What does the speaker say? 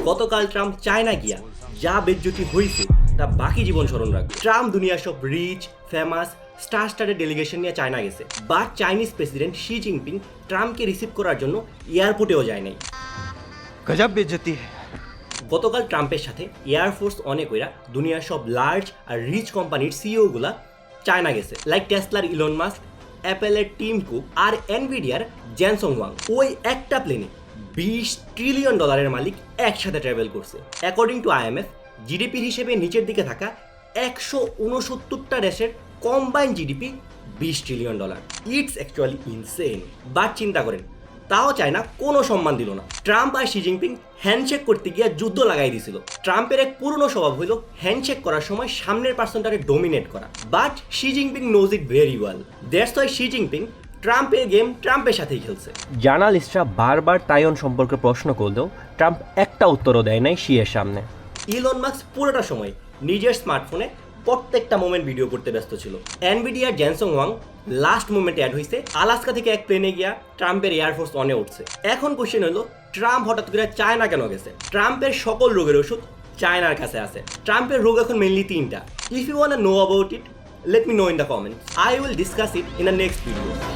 গতকাল Trump China গিয়া যা বেজ্জতি হয়েছে তা বাকি জীবন স্মরণ রাখবে। ট্রাম্প দুনিয়ার সব রিচ ফেমাস স্টারের ডেলিগেশন নিয়ে চায়না গেছে, but Chinese president Xi Jinping ট্রাম্পকে রিসিভ করার জন্য এয়ারপোর্টেও যায় নাই। गजब बेइज्जती है। গতকাল ট্রাম্পের সাথে এয়ারফোর্স অনেক ওইরা দুনিয়ার সব লার্জ আর রিচ কোম্পানির সিইও গুলা চায়না গেছে, লাইক টেসলার ইলন মাস্ক, অ্যাপেলের টিম কুক আর এনভিডিয়ার জেনসং ওয়াং। ওই একটা প্লেনে $20 ট্রিলিয়ন মালিক একসাথে ট্রাভেল করছে। অ্যাকর্ডিং টু আইএমএফ জিডিপির হিসেবে নিচের দিকে থাকা 169টা দেশের combine GDP $20 trillion. It's actually insane. But চিন্তা করেন, তাও চায়না কোনো সম্মান দিল না। ট্রাম্প আর শি জিনপিং হ্যান্ডশেক করতে গিয়ে যুদ্ধ লাগাই দিছিল। ট্রাম্পের এক পুরনো স্বভাব হইল হ্যান্ডশেক করার সময় সামনের পার্সনটাকে ডোমিনেট করা, but Xi Jinping knows it very well. That's why Xi Jinping ট্রাম্পের গেম ট্রাম্পের সাথেই খেলছে। জার্নালিস্টরা বারবার তাইওয়ান সম্পর্কে প্রশ্ন করলেও ট্রাম্প একটা উত্তরও দেয় নাই শিয়ের সামনে। ইলন মাস্ক পুরোটা সময় নিজের স্মার্টফোনে প্রত্যেকটা মোমেন্ট ভিডিও করতে ব্যস্ত ছিল। এনভিডিয়ার জেনসং ওয়াং লাস্ট মোমেন্টে অ্যাড হয়েছে, আলাস্কা থেকে এক প্লেনে গিয়া ট্রাম্পের এয়ারফোর্স অনে উঠছে। এখন কোশ্চেন হলো ট্রাম্প হঠাৎ করে চায়না কেন গেছে? ট্রাম্পের সকল রোগের ওষুধ চায়নার কাছে আছে। ট্রাম্পের রোগ এখন মেইনলি 3টা। If you want know about it, let me know in the comments. I will discuss it in the next video.